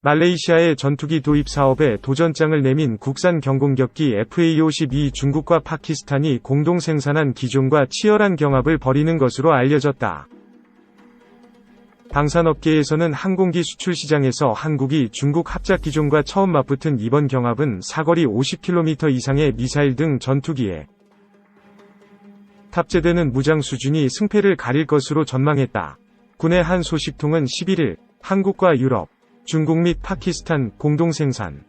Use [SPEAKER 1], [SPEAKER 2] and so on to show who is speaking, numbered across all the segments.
[SPEAKER 1] 말레이시아의 전투기 도입 사업에 도전장을 내민 국산 경공격기 FA-52 중국과 파키스탄이 공동 생산한 기종과 치열한 경합을 벌이는 것으로 알려졌다. 방산업계에서는 항공기 수출 시장에서 한국이 중국 합작 기종과 처음 맞붙은 이번 경합은 사거리 50km 이상의 미사일 등 전투기에 탑재되는 무장 수준이 승패를 가릴 것으로 전망했다. 군의 한 소식통은 11일 한국과 유럽, 중국 및 파키스탄 공동 생산,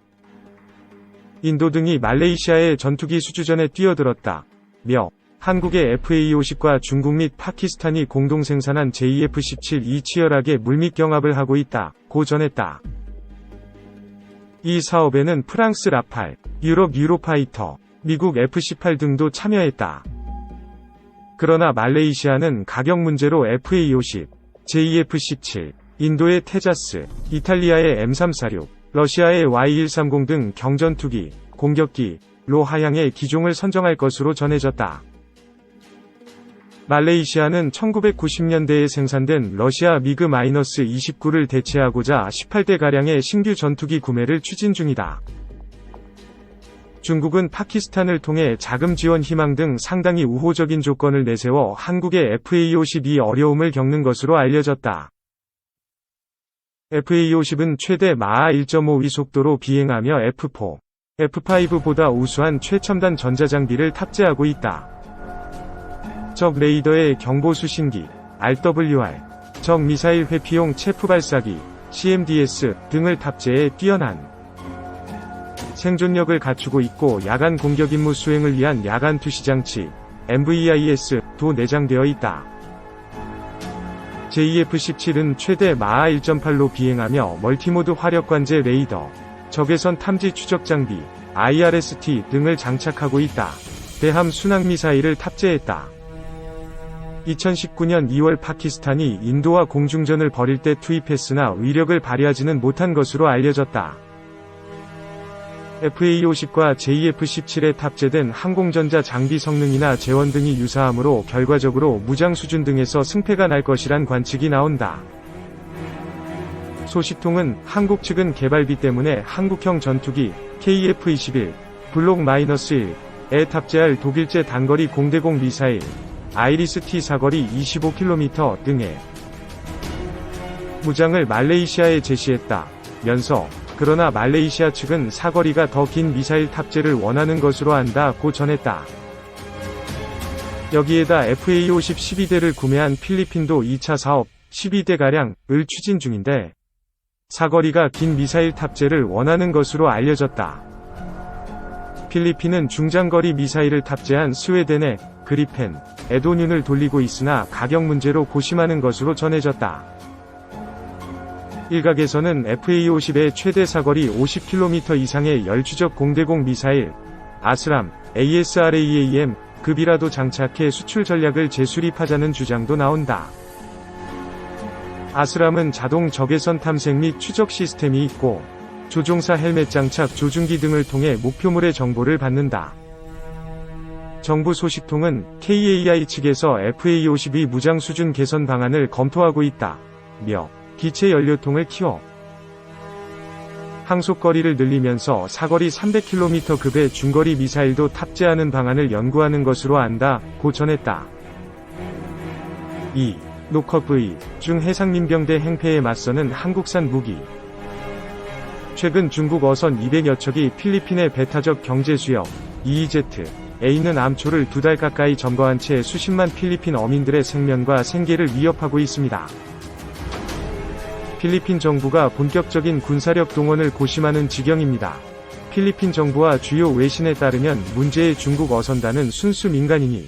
[SPEAKER 1] 인도 등이 말레이시아의 전투기 수주전에 뛰어들었다. 며 한국의 FA-50과 중국 및 파키스탄이 공동 생산한 JF-17이 치열하게 물밑 경합을 하고 있다고 전했다. 이 사업에는 프랑스 라팔, 유럽 유로파이터, 미국 F-18 등도 참여했다. 그러나 말레이시아는 가격 문제로 FA-50, JF-17, 인도의 테자스, 이탈리아의 M346, 러시아의 Y130 등 경전투기, 공격기로 하향의 기종을 선정할 것으로 전해졌다. 말레이시아는 1990년대에 생산된 러시아 미그-29를 대체하고자 18대가량의 신규 전투기 구매를 추진 중이다. 중국은 파키스탄을 통해 자금 지원 희망 등 상당히 우호적인 조건을 내세워 한국의 FA-52 어려움을 겪는 것으로 알려졌다. FA-50은 최대 마하 1.5위 속도로 비행하며 F4, F5보다 우수한 최첨단 전자장비를 탑재하고 있다. 적 레이더의 경보 수신기, RWR, 적 미사일 회피용 체프 발사기, CMDS 등을 탑재해 뛰어난 생존력을 갖추고 있고 야간 공격 임무 수행을 위한 야간 투시 장치, MVIS도 내장되어 있다. JF-17은 최대 마하 1.8로 비행하며 멀티모드 화력관제 레이더, 적외선 탐지 추적 장비, IRST 등을 장착하고 있다. 대함 순항미사일을 탑재했다. 2019년 2월 파키스탄이 인도와 공중전을 벌일 때 투입했으나 위력을 발휘하지는 못한 것으로 알려졌다. FA-50과 JF-17에 탑재된 항공전자 장비 성능이나 재원 등이 유사하므로 결과적으로 무장 수준 등에서 승패가 날 것이란 관측이 나온다. 소식통은 한국 측은 개발비 때문에 한국형 전투기 KF-21 블록-1에 탑재할 독일제 단거리 공대공 미사일 아이리스-T 사거리 25km 등의 무장을 말레이시아에 제시했다. 면서 그러나 말레이시아 측은 사거리가 더 긴 미사일 탑재를 원하는 것으로 안다고 전했다. 여기에다 FA-50 12대를 구매한 필리핀도 2차 사업 12대가량을 추진 중인데 사거리가 긴 미사일 탑재를 원하는 것으로 알려졌다. 필리핀은 중장거리 미사일을 탑재한 스웨덴의 그리펜, 에도뇽을 돌리고 있으나 가격 문제로 고심하는 것으로 전해졌다. 일각에서는 FA-50의 최대 사거리 50km 이상의 열추적 공대공 미사일, 아스람, ASRAAM, 급이라도 장착해 수출 전략을 재수립하자는 주장도 나온다. 아스람은 자동 적외선 탐색 및 추적 시스템이 있고, 조종사 헬멧 장착 조준기 등을 통해 목표물의 정보를 받는다. 정부 소식통은 KAI 측에서 FA-52 무장 수준 개선 방안을 검토하고 있다. 며 기체 연료통을 키워 항속거리를 늘리면서 사거리 300km 급의 중거리 미사일도 탑재하는 방안을 연구하는 것으로 안다고 전했다. 2. 노커V 중 해상민병대 행패에 맞서는 한국산 무기. 최근 중국 어선 200여 척이 필리핀의 배타적 경제수역 EEZ에 있는 암초를 2달 가까이 점거한 채 수십만 필리핀 어민들의 생명과 생계를 위협하고 있습니다. 필리핀 정부가 본격적인 군사력 동원을 고심하는 지경입니다. 필리핀 정부와 주요 외신에 따르면 문제의 중국 어선단은 순수 민간인이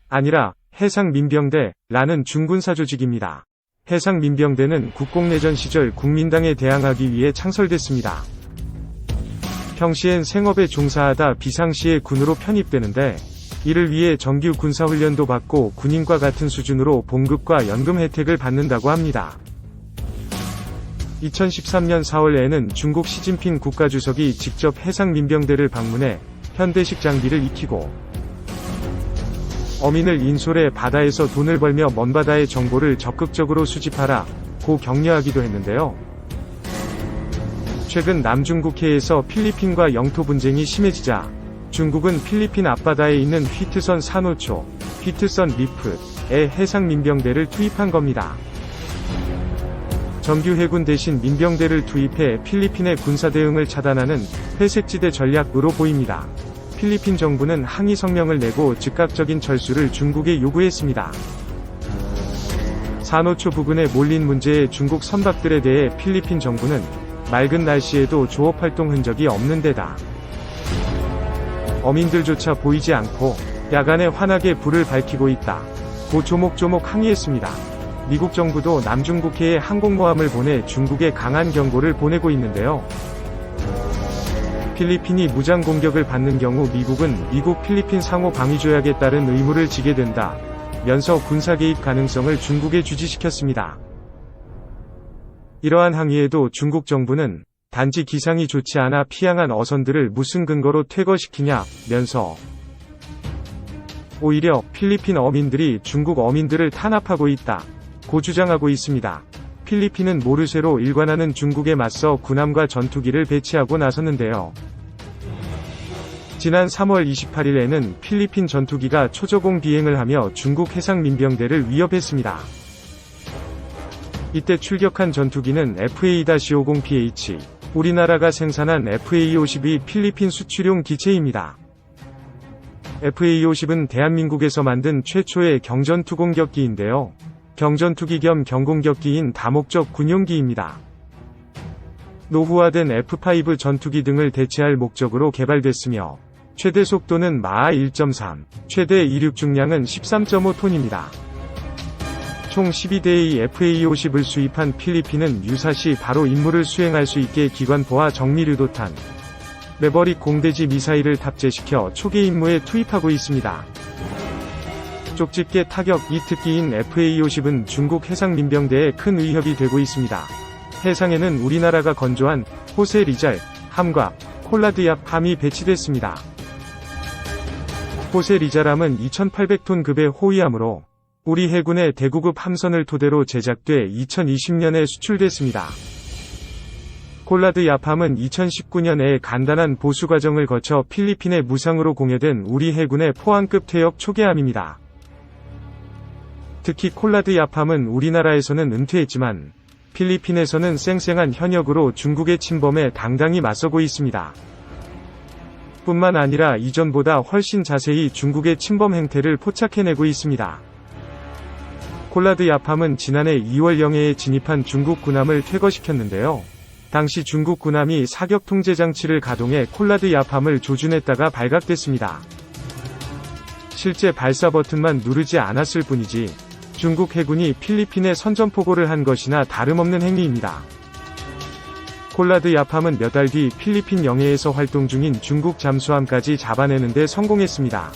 [SPEAKER 1] 아니라 해상민병대라는 중군사 조직입니다. 해상민병대는 국공내전 시절 국민당에 대항하기 위해 창설됐습니다. 평시엔 생업에 종사하다 비상시에 군으로 편입되는데 이를 위해 정규 군사훈련도 받고 군인과 같은 수준으로 봉급과 연금 혜택을 받는다고 합니다. 2013년 4월에는 중국 시진핑 국가주석이 직접 해상민병대를 방문해 현대식 장비를 익히고 어민을 인솔해 바다에서 돈을 벌며 먼바다의 정보를 적극적으로 수집하라고 격려하기도 했는데요. 최근 남중국해에서 필리핀과 영토 분쟁이 심해지자 중국은 필리핀 앞바다에 있는 휘트선 산호초, 휘트선 리프에 해상 민병대를 투입한 겁니다. 정규 해군 대신 민병대를 투입해 필리핀의 군사 대응을 차단하는 회색지대 전략으로 보입니다. 필리핀 정부는 항의 성명을 내고 즉각적인 철수를 중국에 요구했습니다. 산호초 부근에 몰린 문제의 중국 선박들에 대해 필리핀 정부는 맑은 날씨에도 조업활동 흔적이 없는 데다 어민들조차 보이지 않고 야간에 환하게 불을 밝히고 있다 고 조목조목 항의했습니다. 미국 정부도 남중국해에 항공모함을 보내 중국에 강한 경고를 보내고 있는데요. 필리핀이 무장 공격을 받는 경우 미국은 미국 필리핀 상호 방위조약에 따른 의무를 지게 된다 면서 군사 개입 가능성을 중국에 주지시켰습니다. 이러한 항의에도 중국 정부는 단지 기상이 좋지 않아 피항한 어선들을 무슨 근거로 퇴거시키냐 면서 오히려 필리핀 어민들이 중국 어민들을 탄압하고 있다 고 주장하고 있습니다. 필리핀은 모르쇠로 일관하는 중국에 맞서 군함과 전투기를 배치하고 나섰는데요. 지난 3월 28일에는 필리핀 전투기가 초저공 비행을 하며 중국 해상 민병대를 위협했습니다. 이때 출격한 전투기는 FA-50PH, 우리나라가 생산한 FA-50이 필리핀 수출용 기체입니다. FA-50은 대한민국에서 만든 최초의 경전투공격기인데요. 경전투기 겸 경공격기인 다목적 군용기입니다. 노후화된 F5 전투기 등을 대체할 목적으로 개발됐으며 최대 속도는 마하 1.3, 최대 이륙 중량은 13.5톤입니다. 총 12대의 FA-50을 수입한 필리핀은 유사시 바로 임무를 수행할 수 있게 기관포와 정밀유도탄, 매버릭 공대지 미사일을 탑재시켜 초계 임무에 투입하고 있습니다. 쪽집게 타격 2특기인 FA-50은 중국 해상 민병대에 큰 위협이 되고 있습니다. 해상에는 우리나라가 건조한 호세 리잘 함과 콜라드얍 함이 배치됐습니다. 호세 리잘함은 2800톤 급의 호위함으로 우리 해군의 대구급 함선을 토대로 제작돼 2020년에 수출됐습니다. 콜라드얍 함은 2019년에 간단한 보수 과정을 거쳐 필리핀에 무상으로 공여된 우리 해군의 포항급 퇴역 초계함입니다. 특히 콜라드얍함은 우리나라에서는 은퇴했지만 필리핀에서는 쌩쌩한 현역으로 중국의 침범에 당당히 맞서고 있습니다. 뿐만 아니라 이전보다 훨씬 자세히 중국의 침범 행태를 포착해내고 있습니다. 콜라드얍함은 지난해 2월 영해에 진입한 중국 군함을 퇴거시켰는데요. 당시 중국 군함이 사격 통제 장치를 가동해 콜라드얍함을 조준했다가 발각됐습니다. 실제 발사 버튼만 누르지 않았을 뿐이지 중국 해군이 필리핀에 선전포고를 한 것이나 다름없는 행위입니다. 콜라드얍함은 몇 달 뒤 필리핀 영해에서 활동 중인 중국 잠수함까지 잡아내는 데 성공했습니다.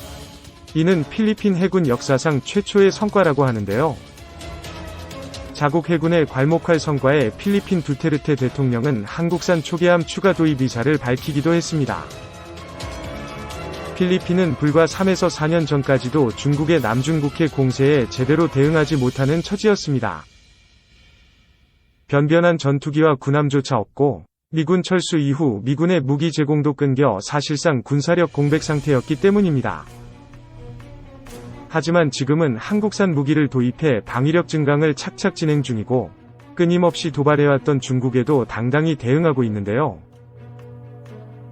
[SPEAKER 1] 이는 필리핀 해군 역사상 최초의 성과라고 하는데요. 자국 해군의 괄목할 성과에 필리핀 두테르테 대통령은 한국산 초계함 추가 도입 의사를 밝히기도 했습니다. 필리핀은 불과 3에서 4년 전까지도 중국의 남중국해 공세에 제대로 대응하지 못하는 처지였습니다. 변변한 전투기와 군함조차 없고 미군 철수 이후 미군의 무기 제공도 끊겨 사실상 군사력 공백 상태였기 때문입니다. 하지만 지금은 한국산 무기를 도입해 방위력 증강을 착착 진행 중이고 끊임없이 도발해왔던 중국에도 당당히 대응하고 있는데요.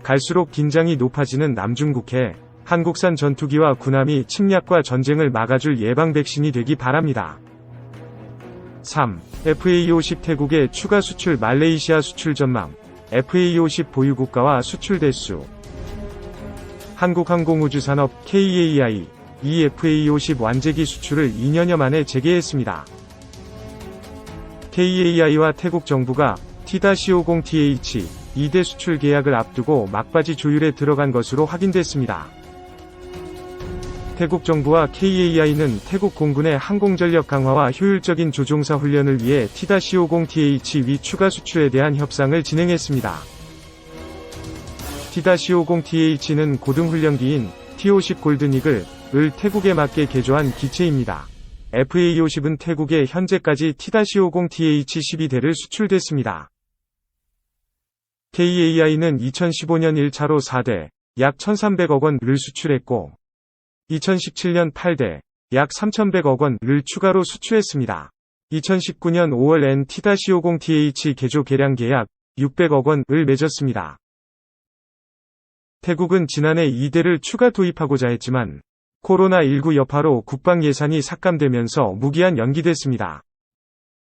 [SPEAKER 1] 갈수록 긴장이 높아지는 남중국해, 한국산 전투기와 군함이 침략과 전쟁을 막아줄 예방 백신이 되기 바랍니다. 3. FA-50 태국의 추가 수출 말레이시아 수출 전망, FA-50 보유국가와 수출 대수. 한국항공우주산업 KAI, 이 FA-50 완제기 수출을 2년여 만에 재개했습니다. KAI와 태국 정부가 T-50TH 2대 수출 계약을 앞두고 막바지 조율에 들어간 것으로 확인됐습니다. 태국 정부와 KAI는 태국 공군의 항공전력 강화와 효율적인 조종사 훈련을 위해 T-50TH 위 추가 수출에 대한 협상을 진행했습니다. T-50TH는 고등훈련기인 T-50 골든이글을 태국에 맞게 개조한 기체입니다. FA-50은 태국에 현재까지 T-50TH 12대를 수출됐습니다. KAI는 2015년 1차로 4대, 약 1,300억 원을 수출했고, 2017년 8대, 약 3,100억 원을 추가로 수출했습니다. 2019년 5월 N-T-50th 개조 개량 계약 600억 원을 맺었습니다. 태국은 지난해 2대를 추가 도입하고자 했지만 코로나19 여파로 국방 예산이 삭감되면서 무기한 연기됐습니다.